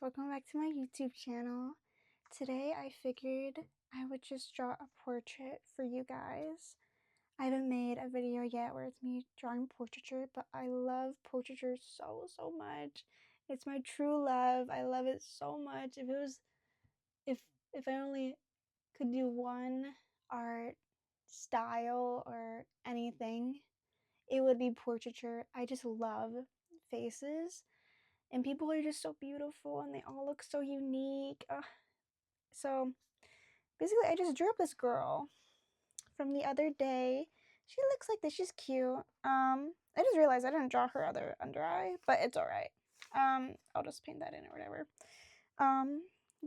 welcome back to my YouTube channel. Today I figured I would just draw a portrait for you guys. I haven't made a video yet where it's me drawing portraiture, but I love portraiture so much. It's my true love. I love it so much. If I only could do one art style or anything, it would be portraiture. I just love faces. And people are just so beautiful and they all look so unique. So basically, I just drew up this girl from the other day. She looks like this. She's cute. I just realized I didn't draw her other under eye, but it's alright. I'll just paint that in or whatever.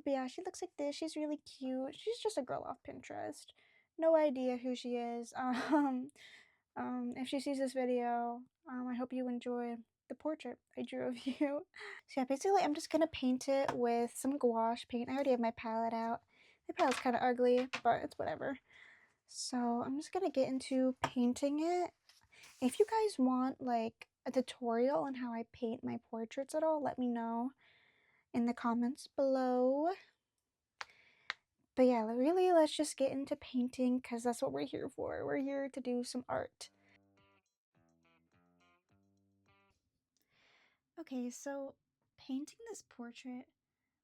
But yeah, she looks like this. She's really cute. She's just a girl off Pinterest. No idea who she is. If she sees this video, I hope you enjoy the portrait I drew of you. So yeah, basically I'm just gonna paint it with some gouache paint. I already have my palette out. My palette's kind of ugly, but it's whatever. So I'm just gonna get into painting it. If you guys want like a tutorial on how I paint my portraits at all, let me know in the comments below. But yeah, really, let's just get into painting because that's what we're here for. We're here to do some art. Okay, so painting this portrait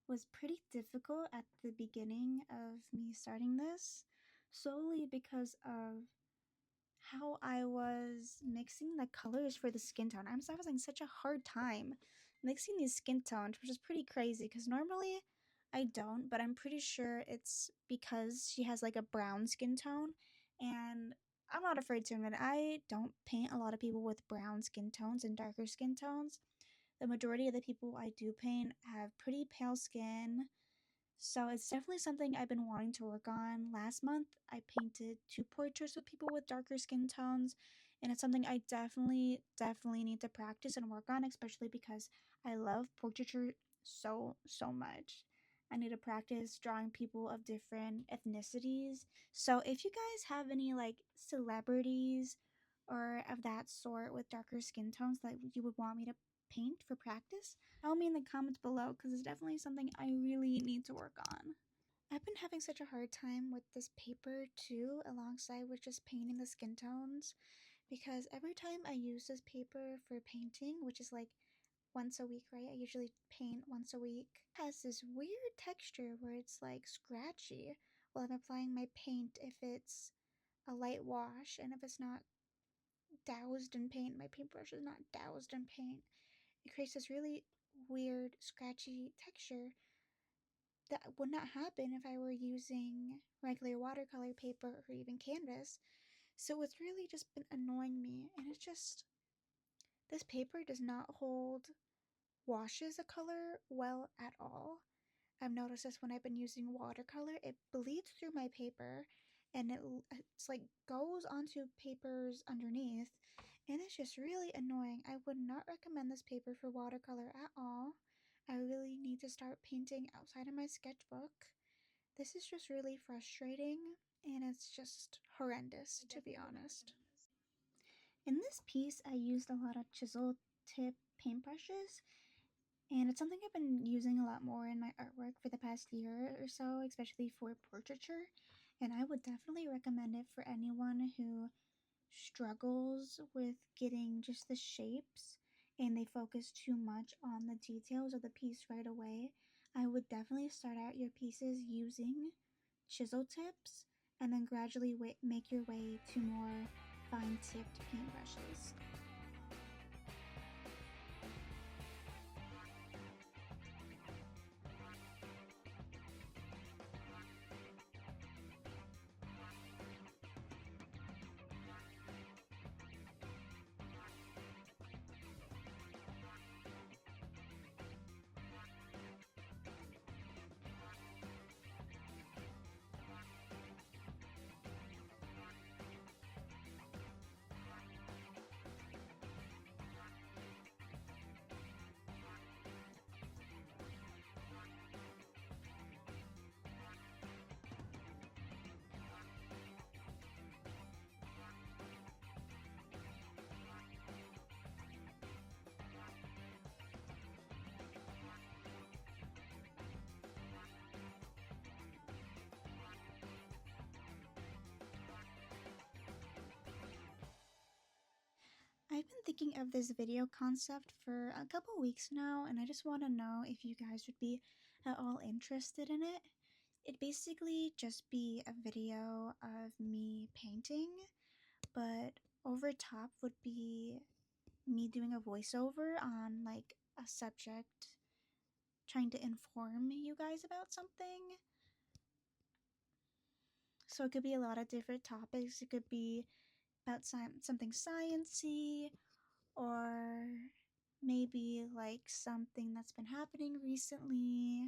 was pretty difficult at the beginning of me starting this, solely because of how I was mixing the colors for the skin tone. I was having such a hard time mixing these skin tones, which is pretty crazy because normally I don't, but I'm pretty sure it's because she has like a brown skin tone, and I'm not afraid to admit it, I don't paint a lot of people with brown skin tones and darker skin tones. The majority of the people I do paint have pretty pale skin, so it's definitely something I've been wanting to work on. Last month, I painted 2 portraits with people with darker skin tones, and it's something I definitely need to practice and work on, especially because I love portraiture so much. I need to practice drawing people of different ethnicities. So if you guys have any like celebrities or of that sort with darker skin tones that you would want me to paint for practice, tell me in the comments below because it's definitely something I really need to work on. I've been having such a hard time with this paper too, alongside with just painting the skin tones, because every time I use this paper for painting, which is like once a week, right? I usually paint once a week. It has this weird texture where it's like scratchy while I'm applying my paint if it's a light wash, and if it's not doused in paint, my paintbrush is not doused in paint, it creates this really weird scratchy texture that would not happen if I were using regular watercolor paper or even canvas. So it's really just been annoying me, and it's just, this paper does not hold washes of color well at all. I've noticed this when I've been using watercolor. It bleeds through my paper and it's like goes onto papers underneath, and it's just really annoying. I would not recommend this paper for watercolor at all. I really need to start painting outside of my sketchbook. This is just really frustrating, and it's just horrendous, to be honest. In this piece, I used a lot of chisel tip paintbrushes, and it's something I've been using a lot more in my artwork for the past year or so, especially for portraiture. And I would definitely recommend it for anyone who struggles with getting just the shapes and they focus too much on the details of the piece right away. I would definitely start out your pieces using chisel tips and then gradually make your way to more fine tipped paintbrushes. I've been thinking of this video concept for a couple weeks now, and I just want to know if you guys would be at all interested in it. It'd basically just be a video of me painting, but over top would be me doing a voiceover on like a subject, trying to inform you guys about something. So it could be a lot of different topics. It could be about something sciencey, or maybe like something that's been happening recently,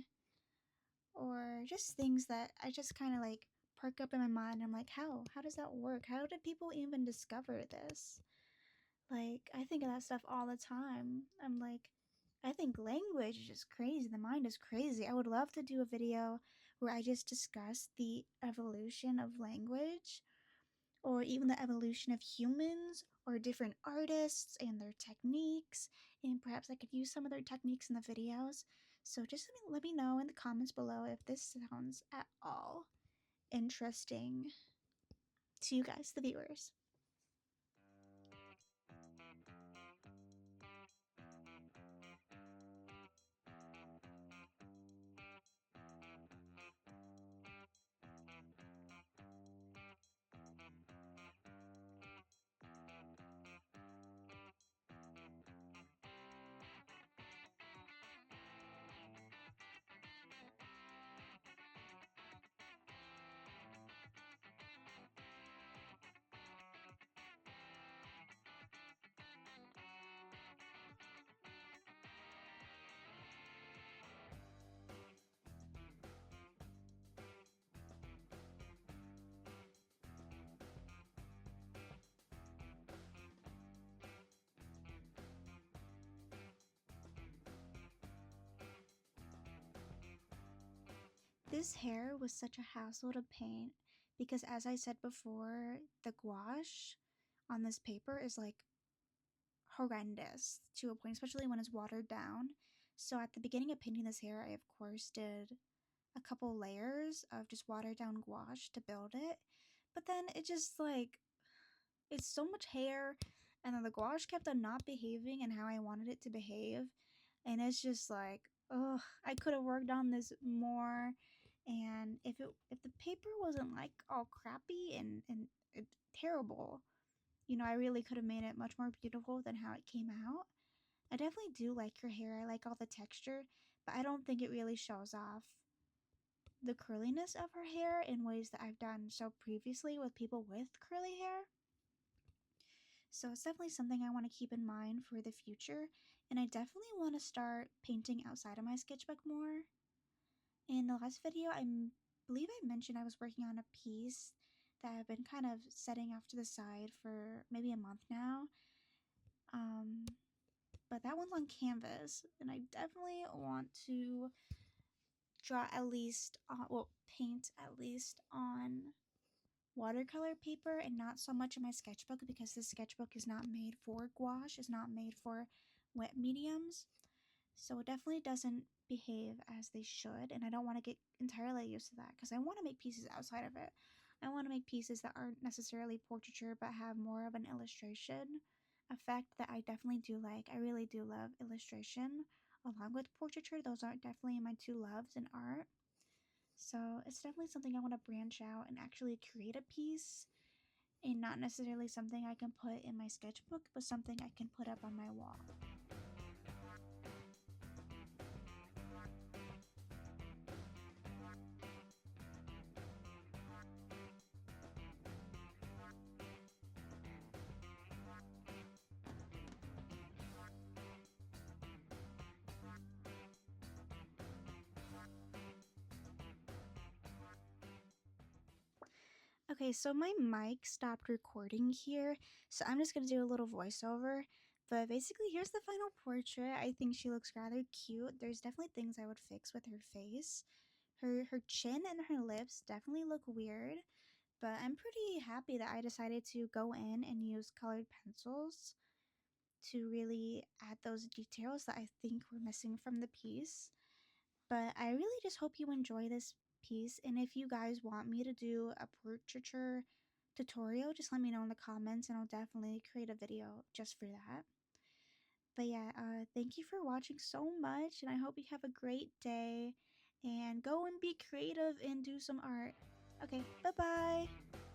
or just things that I just kind of like perk up in my mind. I'm like, how does that work? How did people even discover this? Like, I think of that stuff all the time. I'm like, I think language is just crazy. The mind is crazy. I would love to do a video where I just discuss the evolution of language, or even the evolution of humans, or different artists and their techniques, and perhaps I could use some of their techniques in the videos. So just let me know in the comments below if this sounds at all interesting to you guys, the viewers. This hair was such a hassle to paint because, as I said before, the gouache on this paper is like horrendous to a point, especially when it's watered down. So at the beginning of painting this hair, I of course did a couple layers of just watered down gouache to build it. But then it just like, it's so much hair, and then the gouache kept on not behaving and how I wanted it to behave. And it's just like, ugh, I could have worked on this more. And if the paper wasn't like all crappy and terrible, I really could have made it much more beautiful than how it came out. I definitely do like her hair. I like all the texture, but I don't think it really shows off the curliness of her hair in ways that I've done so previously with people with curly hair. So it's definitely something I want to keep in mind for the future, and I definitely want to start painting outside of my sketchbook more. In the last video, believe I mentioned I was working on a piece that I've been kind of setting off to the side for maybe a month now. But that one's on canvas, and I definitely want to draw at least, paint at least on watercolor paper and not so much in my sketchbook, because this sketchbook is not made for gouache, it's not made for wet mediums. So it definitely doesn't behave as they should, and I don't want to get entirely used to that because I want to make pieces outside of it. I want to make pieces that aren't necessarily portraiture but have more of an illustration effect that I definitely do like. I really do love illustration along with portraiture. Those are definitely my two loves in art. So it's definitely something I want to branch out and actually create a piece, and not necessarily something I can put in my sketchbook, but something I can put up on my wall. Okay, so my mic stopped recording here, so I'm just gonna do a little voiceover. But basically, here's the final portrait. I think she looks rather cute. There's definitely things I would fix with her face. Her chin and her lips definitely look weird, but I'm pretty happy that I decided to go in and use colored pencils to really add those details that I think were missing from the piece. But I really just hope you enjoy this piece, and if you guys want me to do a portraiture tutorial, just let me know in the comments and I'll definitely create a video just for that. But yeah, thank you for watching so much, and I hope you have a great day. And go and be creative and do some art. Okay, bye bye.